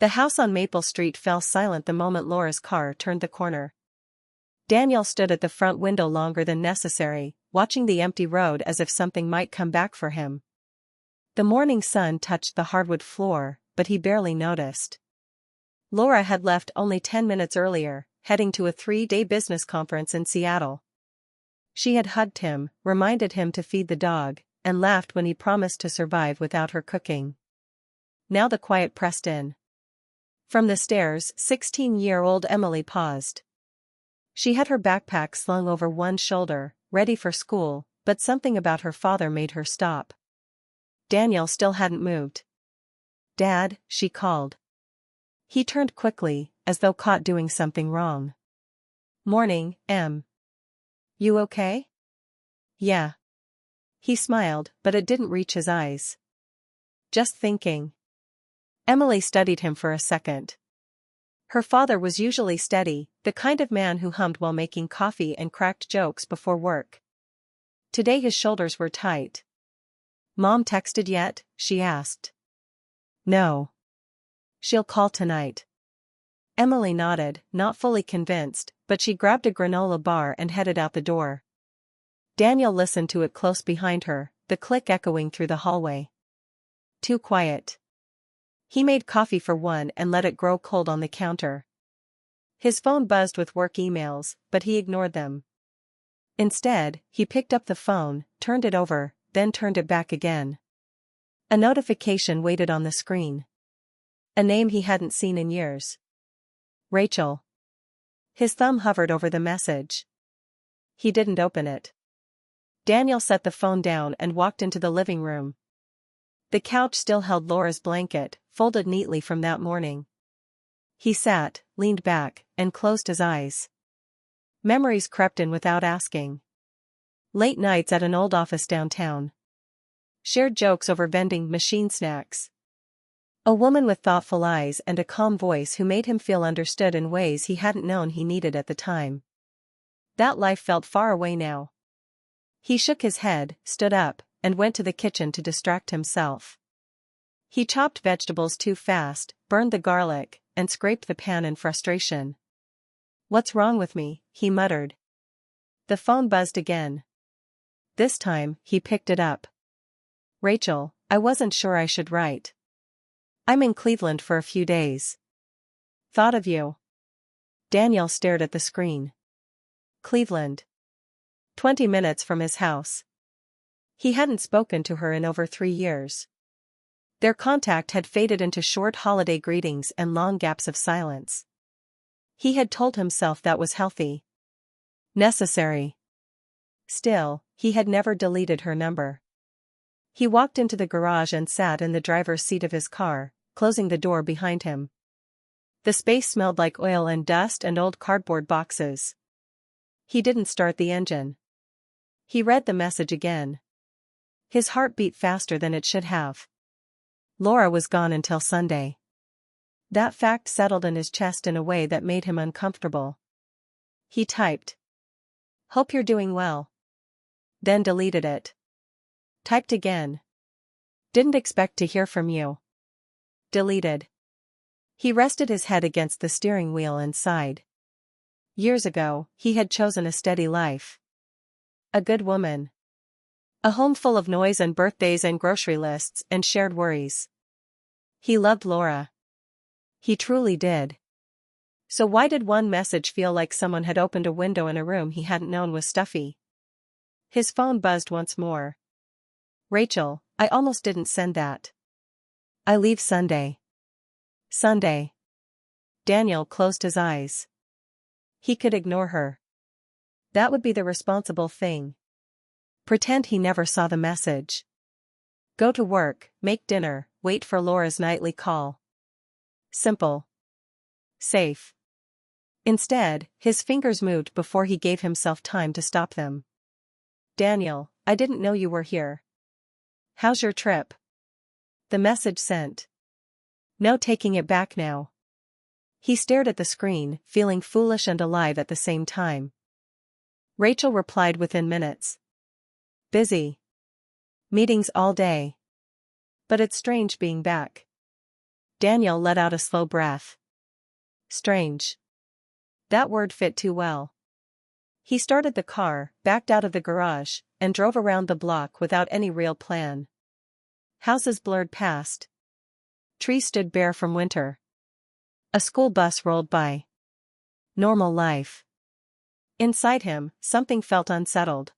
The house on Maple Street fell silent the moment Laura's car turned the corner. Daniel stood at the front window longer than necessary, watching the empty road as if something might come back for him. The morning sun touched the hardwood floor, but he barely noticed. Laura had left only 10 minutes earlier, heading to a 3-day business conference in Seattle. She had hugged him, reminded him to feed the dog, and laughed when he promised to survive without her cooking. Now the quiet pressed in. From the stairs, 16-year-old Emily paused. She had her backpack slung over one shoulder, ready for school, but something about her father made her stop. Daniel still hadn't moved. "Dad," she called. He turned quickly, as though caught doing something wrong. "Morning, Em. You okay?" "Yeah." He smiled, but it didn't reach his eyes. "Just thinking." Emily studied him for a second. Her father was usually steady, the kind of man who hummed while making coffee and cracked jokes before work. Today his shoulders were tight. "Mom texted yet?" she asked. "No. She'll call tonight." Emily nodded, not fully convinced, but she grabbed a granola bar and headed out the door. Daniel listened to it close behind her, the click echoing through the hallway. Too quiet. He made coffee for one and let it grow cold on the counter. His phone buzzed with work emails, but he ignored them. Instead, he picked up the phone, turned it over, then turned it back again. A notification waited on the screen. A name he hadn't seen in years. Rachel. His thumb hovered over the message. He didn't open it. Daniel set the phone down and walked into the living room. The couch still held Laura's blanket, folded neatly from that morning. He sat, leaned back, and closed his eyes. Memories crept in without asking. Late nights at an old office downtown. Shared jokes over vending machine snacks. A woman with thoughtful eyes and a calm voice who made him feel understood in ways he hadn't known he needed at the time. That life felt far away now. He shook his head, stood up, and went to the kitchen to distract himself. He chopped vegetables too fast, burned the garlic, and scraped the pan in frustration. "What's wrong with me?" he muttered. The phone buzzed again. This time, he picked it up. "Rachel, I wasn't sure I should write. I'm in Cleveland for a few days. Thought of you." Daniel stared at the screen. Cleveland. 20 minutes from his house. He hadn't spoken to her in over 3 years. Their contact had faded into short holiday greetings and long gaps of silence. He had told himself that was healthy. Necessary. Still, he had never deleted her number. He walked into the garage and sat in the driver's seat of his car, closing the door behind him. The space smelled like oil and dust and old cardboard boxes. He didn't start the engine. He read the message again. His heart beat faster than it should have. Laura was gone until Sunday. That fact settled in his chest in a way that made him uncomfortable. He typed, "Hope you're doing well." Then deleted it. Typed again. "Didn't expect to hear from you." Deleted. He rested his head against the steering wheel and sighed. Years ago, he had chosen a steady life. A good woman. A home full of noise and birthdays and grocery lists and shared worries. He loved Laura. He truly did. So why did one message feel like someone had opened a window in a room he hadn't known was stuffy? His phone buzzed once more. "Rachel, I almost didn't send that. I leave Sunday." Sunday. Daniel closed his eyes. He could ignore her. That would be the responsible thing. Pretend he never saw the message. Go to work, make dinner, wait for Laura's nightly call. Simple. Safe. Instead, his fingers moved before he gave himself time to stop them. "Daniel, I didn't know you were here. How's your trip?" The message sent. No taking it back now. He stared at the screen, feeling foolish and alive at the same time. Rachel replied within minutes. "Busy. Meetings all day. But it's strange being back." Daniel let out a slow breath. Strange. That word fit too well. He started the car, backed out of the garage, and drove around the block without any real plan. Houses blurred past. Trees stood bare from winter. A school bus rolled by. Normal life. Inside him, something felt unsettled.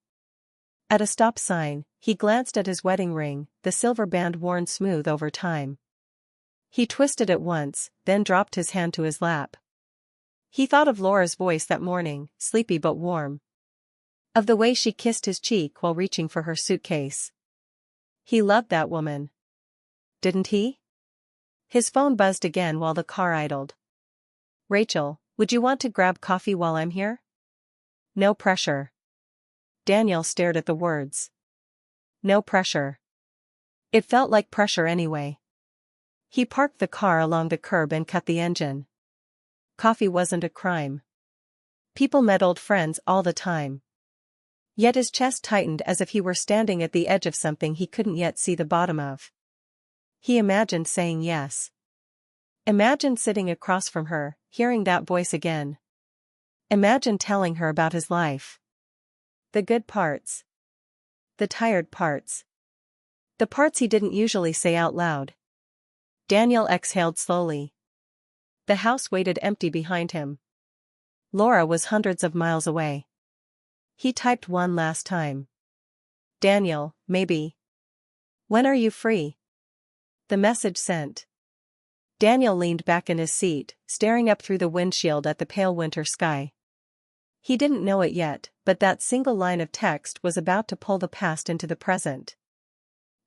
At a stop sign, he glanced at his wedding ring, the silver band worn smooth over time. He twisted it once, then dropped his hand to his lap. He thought of Laura's voice that morning, sleepy but warm. Of the way she kissed his cheek while reaching for her suitcase. He loved that woman. Didn't he? His phone buzzed again while the car idled. Rachel, would you want to grab coffee while I'm here? No pressure. Daniel stared at the words. No pressure. It felt like pressure anyway. He parked the car along the curb and cut the engine. Coffee wasn't a crime. People met old friends all the time. Yet his chest tightened as if he were standing at the edge of something he couldn't yet see the bottom of. He imagined saying yes. Imagined sitting across from her, hearing that voice again. Imagined telling her about his life. The good parts. The tired parts. The parts he didn't usually say out loud. Daniel exhaled slowly. The house waited empty behind him. Laura was hundreds of miles away. He typed one last time. Daniel, maybe. When are you free? The message sent. Daniel leaned back in his seat, staring up through the windshield at the pale winter sky. He didn't know it yet, but that single line of text was about to pull the past into the present.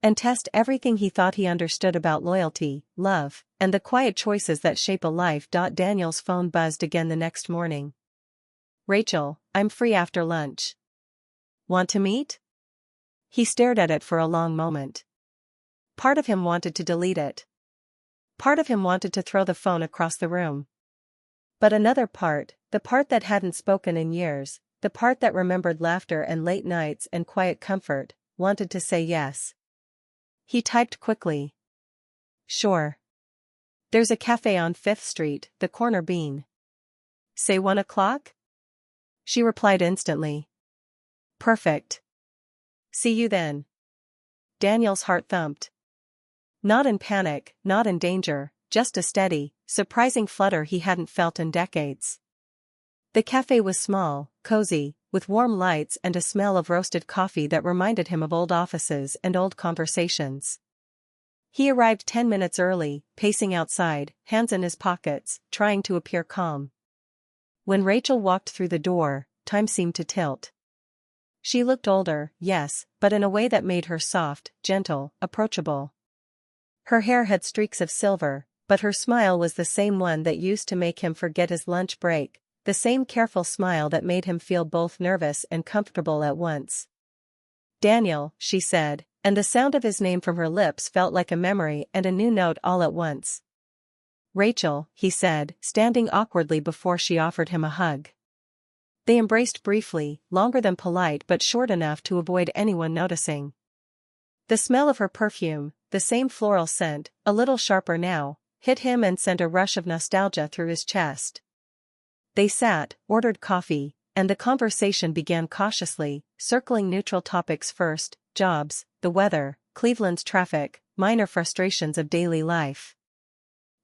And test everything he thought he understood about loyalty, love, and the quiet choices that shape a life. Daniel's phone buzzed again the next morning. Rachel, I'm free after lunch. Want to meet? He stared at it for a long moment. Part of him wanted to delete it. Part of him wanted to throw the phone across the room. But another part, the part that hadn't spoken in years, the part that remembered laughter and late nights and quiet comfort, wanted to say yes. He typed quickly. Sure. There's a cafe on 5th Street, the corner bean. Say 1 o'clock? She replied instantly. Perfect. See you then. Daniel's heart thumped. Not in panic, not in danger, just a steady, surprising flutter he hadn't felt in decades. The cafe was small, cozy, with warm lights and a smell of roasted coffee that reminded him of old offices and old conversations. He arrived 10 minutes early, pacing outside, hands in his pockets, trying to appear calm. When Rachel walked through the door, time seemed to tilt. She looked older, yes, but in a way that made her soft, gentle, approachable. Her hair had streaks of silver, but her smile was the same one that used to make him forget his lunch break, the same careful smile that made him feel both nervous and comfortable at once. Daniel, she said, and the sound of his name from her lips felt like a memory and a new note all at once. Rachel, he said, standing awkwardly before she offered him a hug. They embraced briefly, longer than polite but short enough to avoid anyone noticing. The smell of her perfume, the same floral scent, a little sharper now, hit him and sent a rush of nostalgia through his chest. They sat, ordered coffee, and the conversation began cautiously, circling neutral topics first: jobs, the weather, Cleveland's traffic, minor frustrations of daily life.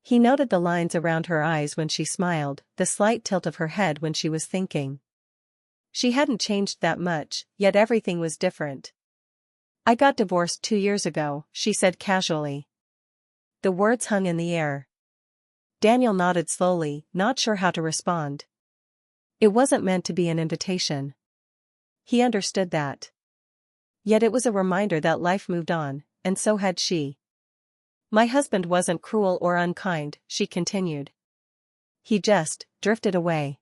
He noted the lines around her eyes when she smiled, the slight tilt of her head when she was thinking. She hadn't changed that much, yet everything was different. I got divorced 2 years ago, she said casually. The words hung in the air. Daniel nodded slowly, not sure how to respond. It wasn't meant to be an invitation. He understood that. Yet it was a reminder that life moved on, and so had she. My husband wasn't cruel or unkind, she continued. He just drifted away.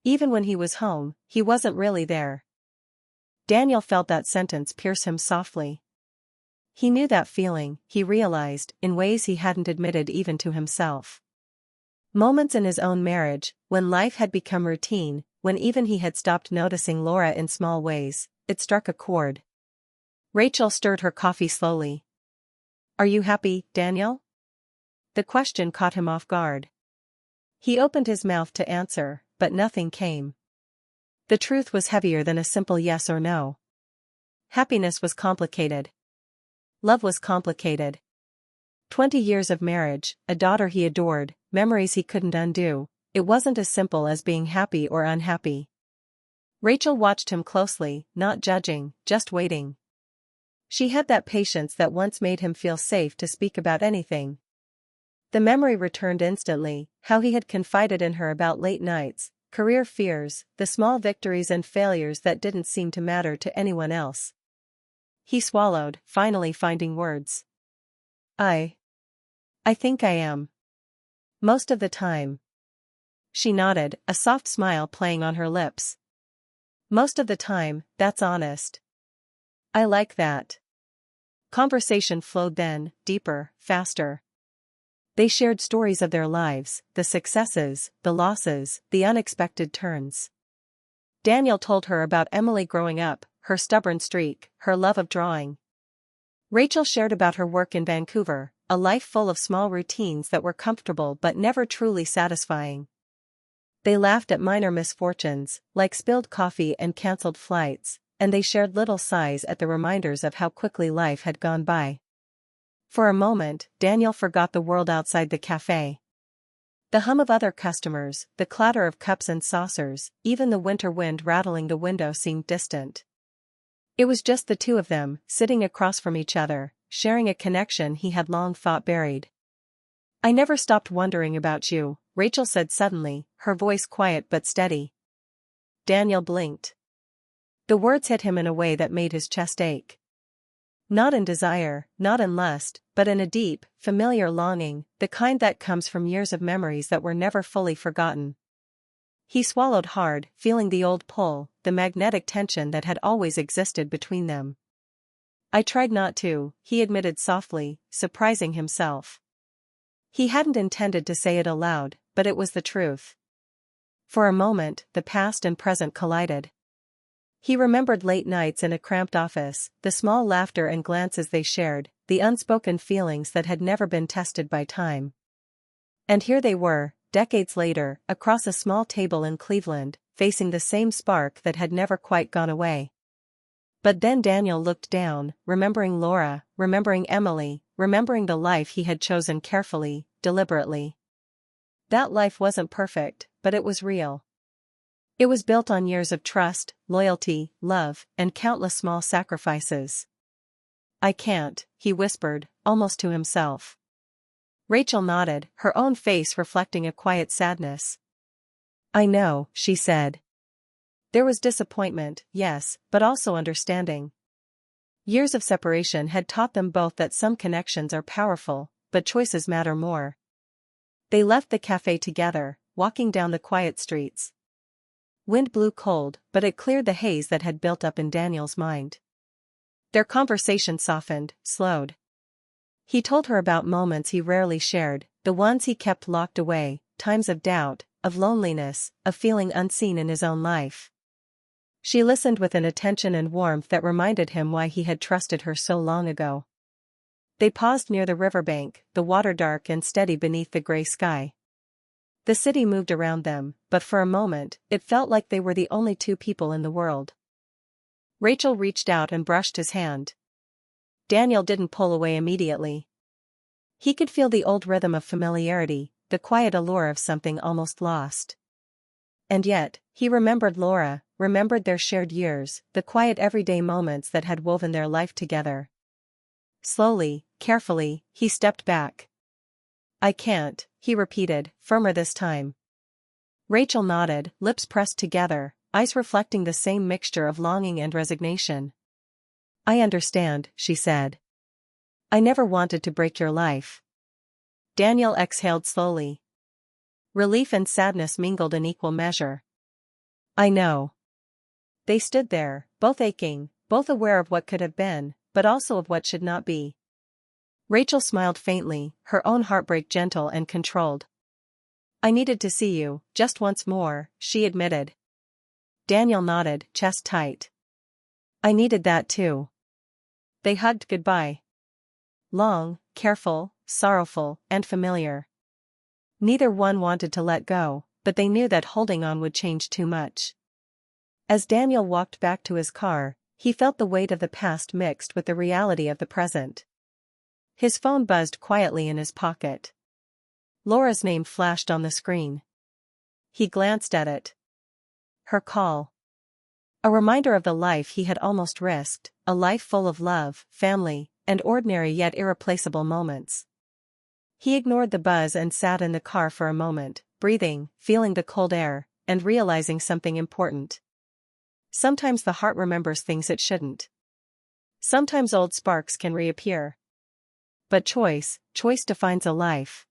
Even when he was home, he wasn't really there. Daniel felt that sentence pierce him softly. He knew that feeling, he realized, in ways he hadn't admitted even to himself. Moments in his own marriage, when life had become routine, when even he had stopped noticing Laura in small ways, it struck a chord. Rachel stirred her coffee slowly. Are you happy, Daniel? The question caught him off guard. He opened his mouth to answer, but nothing came. The truth was heavier than a simple yes or no. Happiness was complicated. Love was complicated. 20 years of marriage, a daughter he adored, memories he couldn't undo. It wasn't as simple as being happy or unhappy. Rachel watched him closely, not judging, just waiting. She had that patience that once made him feel safe to speak about anything. The memory returned instantly, how he had confided in her about late nights, career fears, the small victories and failures that didn't seem to matter to anyone else. He swallowed, finally finding words. I think I am. Most of the time. She nodded, a soft smile playing on her lips. Most of the time, that's honest. I like that. Conversation flowed then, deeper, faster. They shared stories of their lives, the successes, the losses, the unexpected turns. Daniel told her about Emily growing up, her stubborn streak, her love of drawing. Rachel shared about her work in Vancouver, a life full of small routines that were comfortable but never truly satisfying. They laughed at minor misfortunes, like spilled coffee and cancelled flights, and they shared little sighs at the reminders of how quickly life had gone by. For a moment, Daniel forgot the world outside the cafe. The hum of other customers, the clatter of cups and saucers, even the winter wind rattling the window seemed distant. It was just the two of them, sitting across from each other, sharing a connection he had long thought buried. I never stopped wondering about you, Rachel said suddenly, her voice quiet but steady. Daniel blinked. The words hit him in a way that made his chest ache. Not in desire, not in lust, but in a deep, familiar longing, the kind that comes from years of memories that were never fully forgotten. He swallowed hard, feeling the old pull, the magnetic tension that had always existed between them. I tried not to, he admitted softly, surprising himself. He hadn't intended to say it aloud, but it was the truth. For a moment, the past and present collided. He remembered late nights in a cramped office, the small laughter and glances they shared, the unspoken feelings that had never been tested by time. And here they were, decades later, across a small table in Cleveland, facing the same spark that had never quite gone away. But then Daniel looked down, remembering Laura, remembering Emily, remembering the life he had chosen carefully, deliberately. That life wasn't perfect, but it was real. It was built on years of trust, loyalty, love, and countless small sacrifices. I can't, he whispered, almost to himself. Rachel nodded, her own face reflecting a quiet sadness. I know, she said. There was disappointment, yes, but also understanding. Years of separation had taught them both that some connections are powerful, but choices matter more. They left the cafe together, walking down the quiet streets. Wind blew cold, but it cleared the haze that had built up in Daniel's mind. Their conversation softened, slowed. He told her about moments he rarely shared, the ones he kept locked away, times of doubt, of loneliness, of feeling unseen in his own life. She listened with an attention and warmth that reminded him why he had trusted her so long ago. They paused near the riverbank, the water dark and steady beneath the gray sky. The city moved around them, but for a moment, it felt like they were the only two people in the world. Rachel reached out and brushed his hand. Daniel didn't pull away immediately. He could feel the old rhythm of familiarity, the quiet allure of something almost lost. And yet, he remembered Laura, remembered their shared years, the quiet everyday moments that had woven their life together. Slowly, carefully, he stepped back. I can't, he repeated, firmer this time. Rachel nodded, lips pressed together, eyes reflecting the same mixture of longing and resignation. I understand, she said. I never wanted to break your life. Daniel exhaled slowly. Relief and sadness mingled in equal measure. I know. They stood there, both aching, both aware of what could have been, but also of what should not be. Rachel smiled faintly, her own heartbreak gentle and controlled. I needed to see you, just once more, she admitted. Daniel nodded, chest tight. I needed that too. They hugged goodbye. Long, careful, sorrowful, and familiar. Neither one wanted to let go, but they knew that holding on would change too much. As Daniel walked back to his car, he felt the weight of the past mixed with the reality of the present. His phone buzzed quietly in his pocket. Laura's name flashed on the screen. He glanced at it. Her call. A reminder of the life he had almost risked, a life full of love, family, and ordinary yet irreplaceable moments. He ignored the buzz and sat in the car for a moment, breathing, feeling the cold air, and realizing something important. Sometimes the heart remembers things it shouldn't. Sometimes old sparks can reappear. But choice defines a life.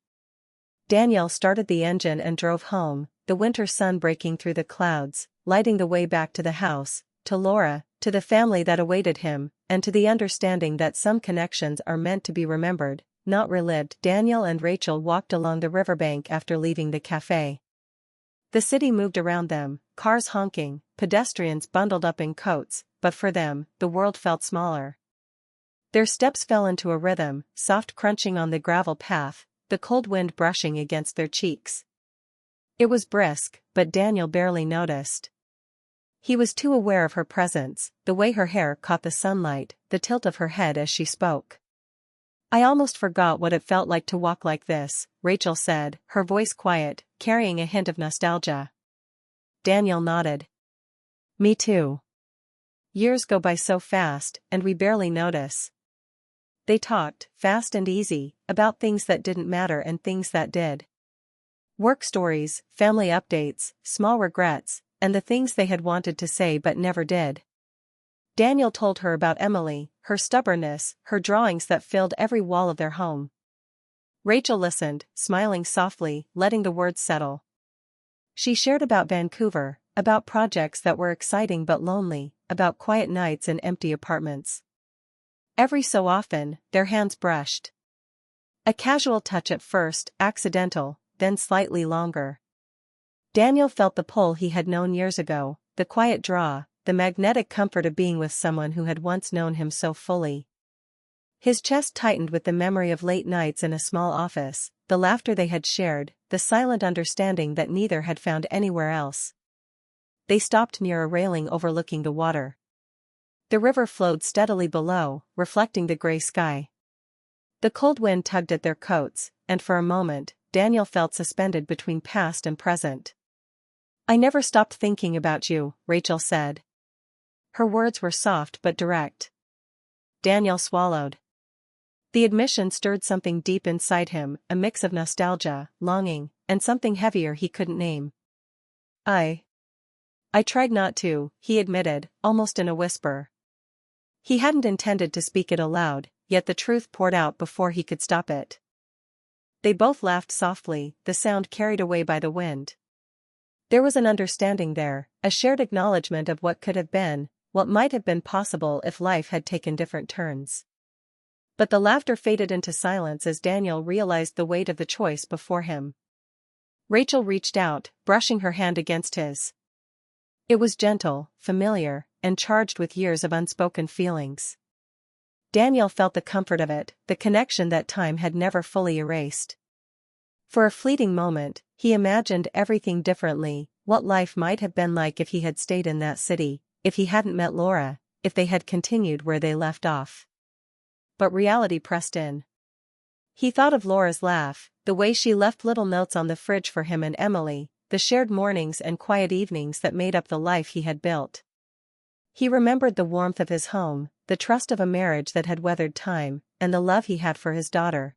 Daniel started the engine and drove home, the winter sun breaking through the clouds, lighting the way back to the house, to Laura, to the family that awaited him, and to the understanding that some connections are meant to be remembered, not relived. Daniel and Rachel walked along the riverbank after leaving the cafe. The city moved around them, cars honking, pedestrians bundled up in coats, but for them, the world felt smaller. Their steps fell into a rhythm, soft crunching on the gravel path, the cold wind brushing against their cheeks. It was brisk, but Daniel barely noticed. He was too aware of her presence, the way her hair caught the sunlight, the tilt of her head as she spoke. "I almost forgot what it felt like to walk like this," Rachel said, her voice quiet, carrying a hint of nostalgia. Daniel nodded. "Me too. Years go by so fast, and we barely notice." They talked, fast and easy, about things that didn't matter and things that did. Work stories, family updates, small regrets, and the things they had wanted to say but never did. Daniel told her about Emily, her stubbornness, her drawings that filled every wall of their home. Rachel listened, smiling softly, letting the words settle. She shared about Vancouver, about projects that were exciting but lonely, about quiet nights in empty apartments. Every so often, their hands brushed. A casual touch at first, accidental, then slightly longer. Daniel felt the pull he had known years ago, the quiet draw, the magnetic comfort of being with someone who had once known him so fully. His chest tightened with the memory of late nights in a small office, the laughter they had shared, the silent understanding that neither had found anywhere else. They stopped near a railing overlooking the water. The river flowed steadily below, reflecting the gray sky. The cold wind tugged at their coats, and for a moment, Daniel felt suspended between past and present. "I never stopped thinking about you," Rachel said. Her words were soft but direct. Daniel swallowed. The admission stirred something deep inside him, a mix of nostalgia, longing, and something heavier he couldn't name. I tried not to," he admitted, almost in a whisper. He hadn't intended to speak it aloud, yet the truth poured out before he could stop it. They both laughed softly, the sound carried away by the wind. There was an understanding there, a shared acknowledgement of what could have been, what might have been possible if life had taken different turns. But the laughter faded into silence as Daniel realized the weight of the choice before him. Rachel reached out, brushing her hand against his. It was gentle, familiar, and charged with years of unspoken feelings. Daniel felt the comfort of it, the connection that time had never fully erased. For a fleeting moment, he imagined everything differently, what life might have been like if he had stayed in that city, if he hadn't met Laura, if they had continued where they left off. But reality pressed in. He thought of Laura's laugh, the way she left little notes on the fridge for him and Emily, the shared mornings and quiet evenings that made up the life he had built. He remembered the warmth of his home, the trust of a marriage that had weathered time, and the love he had for his daughter.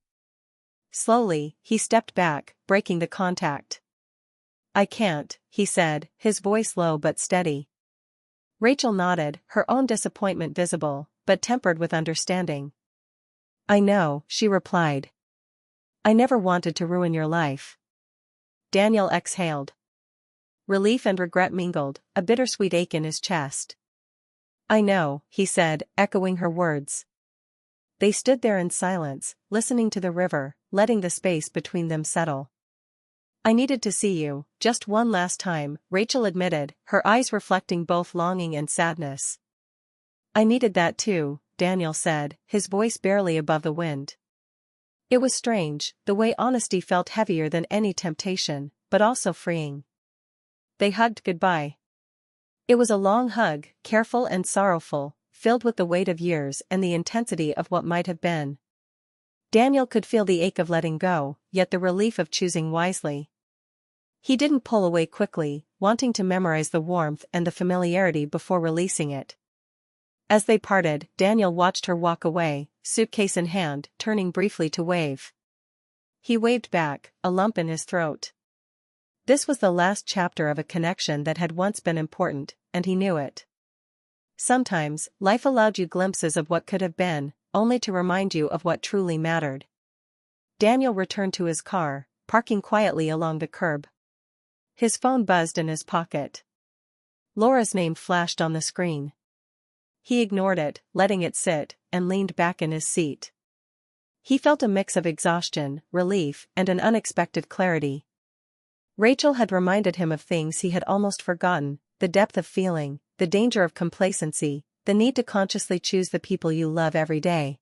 Slowly, he stepped back, breaking the contact. "I can't," he said, his voice low but steady. Rachel nodded, her own disappointment visible, but tempered with understanding. "I know," she replied. "I never wanted to ruin your life." Daniel exhaled. Relief and regret mingled, a bittersweet ache in his chest. "I know," he said, echoing her words. They stood there in silence, listening to the river, letting the space between them settle. "I needed to see you, just one last time," Rachel admitted, her eyes reflecting both longing and sadness. "I needed that too," Daniel said, his voice barely above the wind. It was strange, the way honesty felt heavier than any temptation, but also freeing. They hugged goodbye. It was a long hug, careful and sorrowful, filled with the weight of years and the intensity of what might have been. Daniel could feel the ache of letting go, yet the relief of choosing wisely. He didn't pull away quickly, wanting to memorize the warmth and the familiarity before releasing it. As they parted, Daniel watched her walk away, suitcase in hand, turning briefly to wave. He waved back, a lump in his throat. This was the last chapter of a connection that had once been important, and he knew it. Sometimes, life allowed you glimpses of what could have been, only to remind you of what truly mattered. Daniel returned to his car, parking quietly along the curb. His phone buzzed in his pocket. Laura's name flashed on the screen. He ignored it, letting it sit, and leaned back in his seat. He felt a mix of exhaustion, relief, and an unexpected clarity. Rachel had reminded him of things he had almost forgotten: the depth of feeling, the danger of complacency, the need to consciously choose the people you love every day.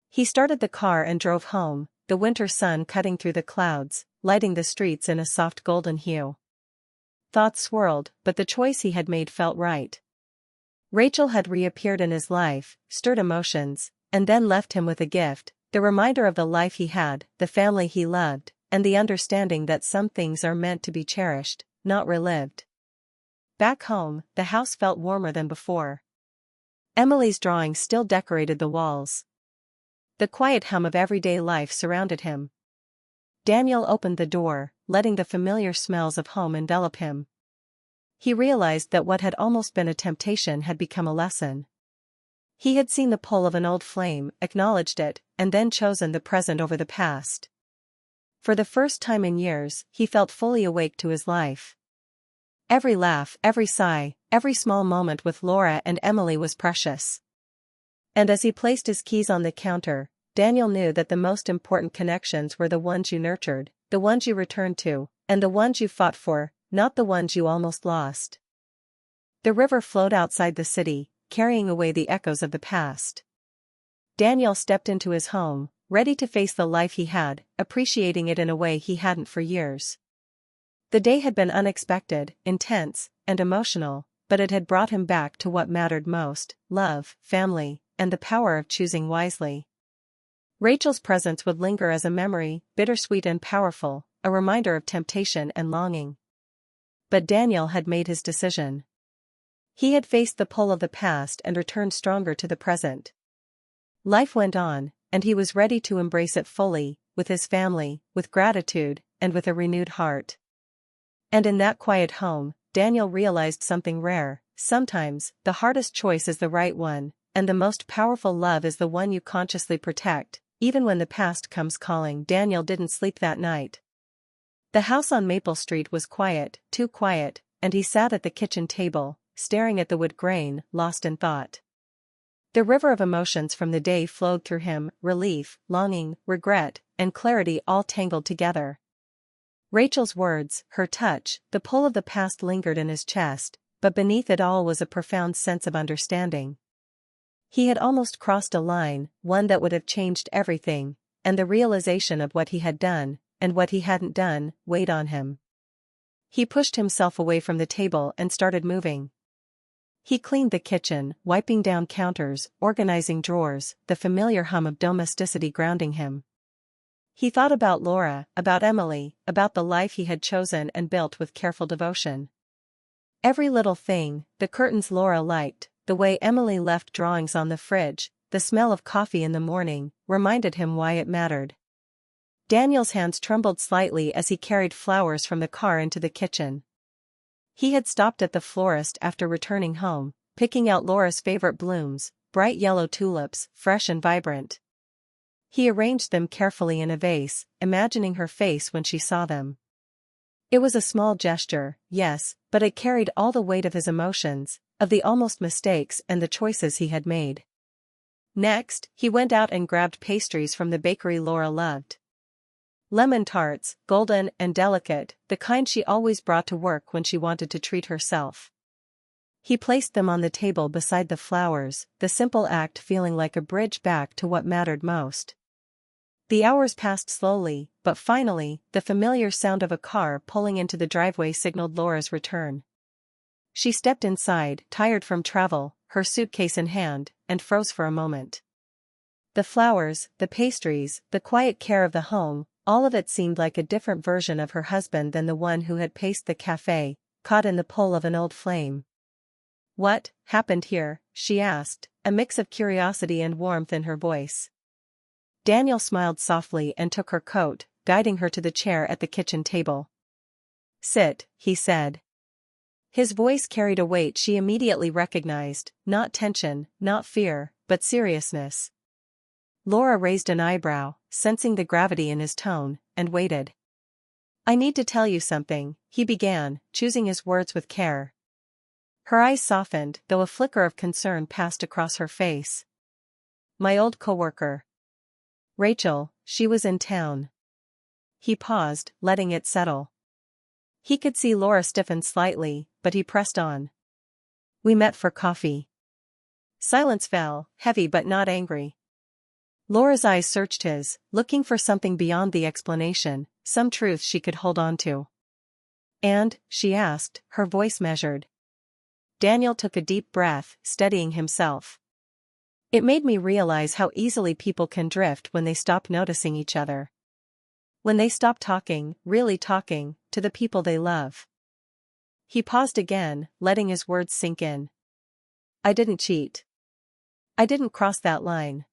He started the car and drove home, the winter sun cutting through the clouds, lighting the streets in a soft golden hue. Thoughts swirled, but the choice he had made felt right. Rachel had reappeared in his life, stirred emotions, and then left him with a gift, the reminder of the life he had, the family he loved, and the understanding that some things are meant to be cherished, not relived. Back home, the house felt warmer than before. Emily's drawings still decorated the walls. The quiet hum of everyday life surrounded him. Daniel opened the door, letting the familiar smells of home envelop him. He realized that what had almost been a temptation had become a lesson. He had seen the pull of an old flame, acknowledged it, and then chosen the present over the past. For the first time in years, he felt fully awake to his life. Every laugh, every sigh, every small moment with Laura and Emily was precious. And as he placed his keys on the counter, Daniel knew that the most important connections were the ones you nurtured, the ones you returned to, and the ones you fought for, not the ones you almost lost. The river flowed outside the city, carrying away the echoes of the past. Daniel stepped into his home, ready to face the life he had, appreciating it in a way he hadn't for years. The day had been unexpected, intense, and emotional, but it had brought him back to what mattered most: love, family, and the power of choosing wisely. Rachel's presence would linger as a memory, bittersweet and powerful, a reminder of temptation and longing. But Daniel had made his decision. He had faced the pull of the past and returned stronger to the present. Life went on, and he was ready to embrace it fully, with his family, with gratitude, and with a renewed heart. And in that quiet home, Daniel realized something rare: sometimes, the hardest choice is the right one, and the most powerful love is the one you consciously protect, even when the past comes calling. Daniel didn't sleep that night. The house on Maple Street was quiet, too quiet, and he sat at the kitchen table, staring at the wood grain, lost in thought. The river of emotions from the day flowed through him: relief, longing, regret, and clarity all tangled together. Rachel's words, her touch, the pull of the past lingered in his chest, but beneath it all was a profound sense of understanding. He had almost crossed a line, one that would have changed everything, and the realization of what he had done, and what he hadn't done, weighed on him. He pushed himself away from the table and started moving. He cleaned the kitchen, wiping down counters, organizing drawers, the familiar hum of domesticity grounding him. He thought about Laura, about Emily, about the life he had chosen and built with careful devotion. Every little thing, the curtains Laura liked, the way Emily left drawings on the fridge, the smell of coffee in the morning, reminded him why it mattered. Daniel's hands trembled slightly as he carried flowers from the car into the kitchen. He had stopped at the florist after returning home, picking out Laura's favorite blooms, bright yellow tulips, fresh and vibrant. He arranged them carefully in a vase, imagining her face when she saw them. It was a small gesture, yes, but it carried all the weight of his emotions, of the almost mistakes and the choices he had made. Next, he went out and grabbed pastries from the bakery Laura loved. Lemon tarts, golden and delicate, the kind she always brought to work when she wanted to treat herself. He placed them on the table beside the flowers, the simple act feeling like a bridge back to what mattered most. The hours passed slowly, but finally, the familiar sound of a car pulling into the driveway signaled Laura's return. She stepped inside, tired from travel, her suitcase in hand, and froze for a moment. The flowers, the pastries, the quiet care of the home, all of it seemed like a different version of her husband than the one who had paced the cafe, caught in the pull of an old flame. "What happened here?" she asked, a mix of curiosity and warmth in her voice. Daniel smiled softly and took her coat, guiding her to the chair at the kitchen table. "Sit," he said. His voice carried a weight she immediately recognized, not tension, not fear, but seriousness. Laura raised an eyebrow, sensing the gravity in his tone, and waited. "I need to tell you something," he began, choosing his words with care. Her eyes softened, though a flicker of concern passed across her face. "My old coworker. Rachel, she was in town." He paused, letting it settle. He could see Laura stiffen slightly, but he pressed on. "We met for coffee." Silence fell, heavy but not angry. Laura's eyes searched his, looking for something beyond the explanation, some truth she could hold on to. "And?" she asked, her voice measured. Daniel took a deep breath, steadying himself. "It made me realize how easily people can drift when they stop noticing each other. When they stop talking, really talking, to the people they love." He paused again, letting his words sink in. "I didn't cheat. I didn't cross that line.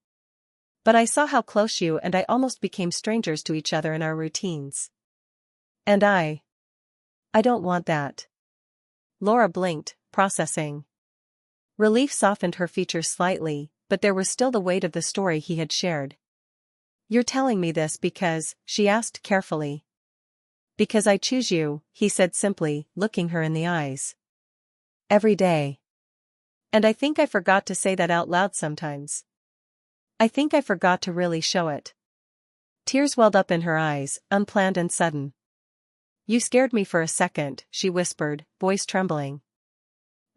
But I saw how close you and I almost became strangers to each other in our routines. And I don't want that." Laura blinked, processing. Relief softened her features slightly, but there was still the weight of the story he had shared. "You're telling me this because," she asked carefully. "Because I choose you," he said simply, looking her in the eyes. "Every day. And I think I forgot to say that out loud sometimes. I think I forgot to really show it." Tears welled up in her eyes, unplanned and sudden. "You scared me for a second," she whispered, voice trembling.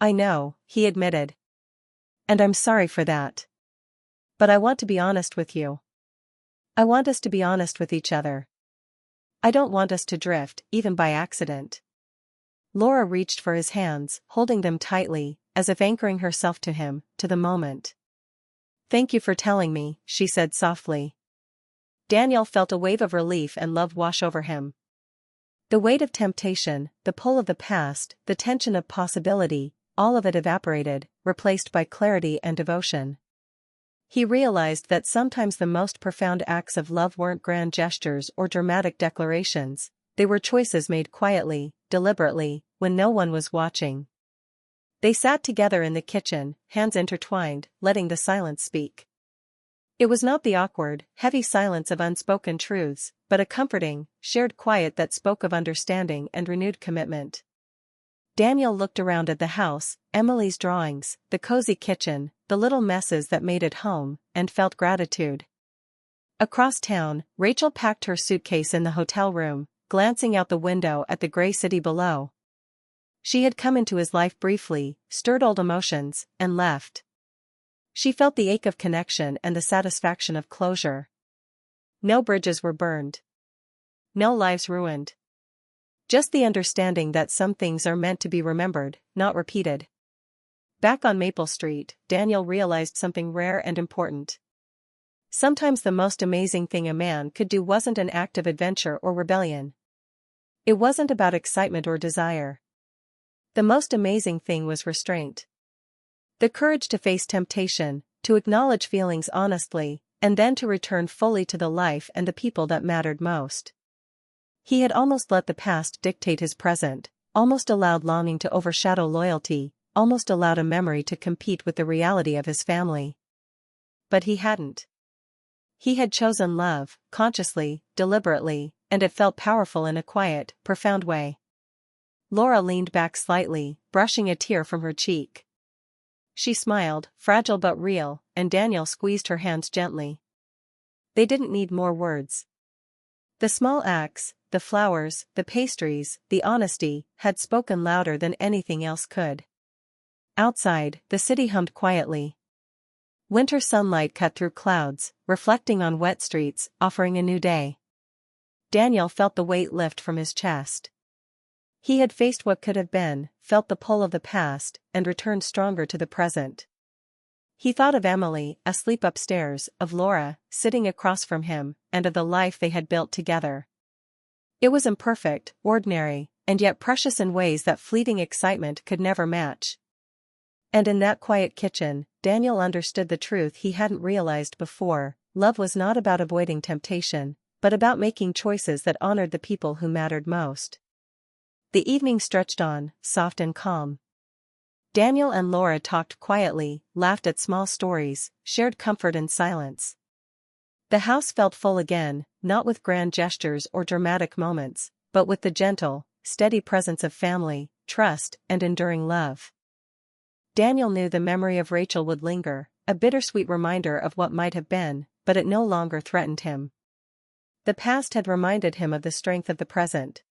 "I know," he admitted. "And I'm sorry for that. But I want to be honest with you. I want us to be honest with each other. I don't want us to drift, even by accident." Laura reached for his hands, holding them tightly, as if anchoring herself to him, to the moment. "Thank you for telling me," she said softly. Daniel felt a wave of relief and love wash over him. The weight of temptation, the pull of the past, the tension of possibility, all of it evaporated, replaced by clarity and devotion. He realized that sometimes the most profound acts of love weren't grand gestures or dramatic declarations, they were choices made quietly, deliberately, when no one was watching. They sat together in the kitchen, hands intertwined, letting the silence speak. It was not the awkward, heavy silence of unspoken truths, but a comforting, shared quiet that spoke of understanding and renewed commitment. Daniel looked around at the house, Emily's drawings, the cozy kitchen, the little messes that made it home, and felt gratitude. Across town, Rachel packed her suitcase in the hotel room, glancing out the window at the gray city below. She had come into his life briefly, stirred old emotions, and left. She felt the ache of connection and the satisfaction of closure. No bridges were burned. No lives ruined. Just the understanding that some things are meant to be remembered, not repeated. Back on Maple Street, Daniel realized something rare and important. Sometimes the most amazing thing a man could do wasn't an act of adventure or rebellion. It wasn't about excitement or desire. The most amazing thing was restraint. The courage to face temptation, to acknowledge feelings honestly, and then to return fully to the life and the people that mattered most. He had almost let the past dictate his present, almost allowed longing to overshadow loyalty, almost allowed a memory to compete with the reality of his family. But he hadn't. He had chosen love, consciously, deliberately, and it felt powerful in a quiet, profound way. Laura leaned back slightly, brushing a tear from her cheek. She smiled, fragile but real, and Daniel squeezed her hands gently. They didn't need more words. The small acts, the flowers, the pastries, the honesty, had spoken louder than anything else could. Outside, the city hummed quietly. Winter sunlight cut through clouds, reflecting on wet streets, offering a new day. Daniel felt the weight lift from his chest. He had faced what could have been, felt the pull of the past, and returned stronger to the present. He thought of Emily, asleep upstairs, of Laura, sitting across from him, and of the life they had built together. It was imperfect, ordinary, and yet precious in ways that fleeting excitement could never match. And in that quiet kitchen, Daniel understood the truth he hadn't realized before: love was not about avoiding temptation, but about making choices that honored the people who mattered most. The evening stretched on, soft and calm. Daniel and Laura talked quietly, laughed at small stories, shared comfort in silence. The house felt full again, not with grand gestures or dramatic moments, but with the gentle, steady presence of family, trust, and enduring love. Daniel knew the memory of Rachel would linger, a bittersweet reminder of what might have been, but it no longer threatened him. The past had reminded him of the strength of the present.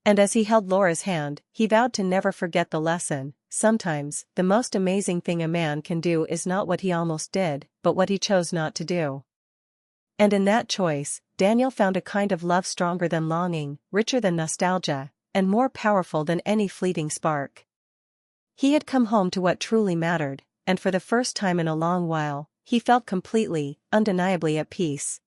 And as he held Laura's hand, he vowed to never forget the lesson: sometimes, the most amazing thing a man can do is not what he almost did, but what he chose not to do. And in that choice, Daniel found a kind of love stronger than longing, richer than nostalgia, and more powerful than any fleeting spark. He had come home to what truly mattered, and for the first time in a long while, he felt completely, undeniably at peace.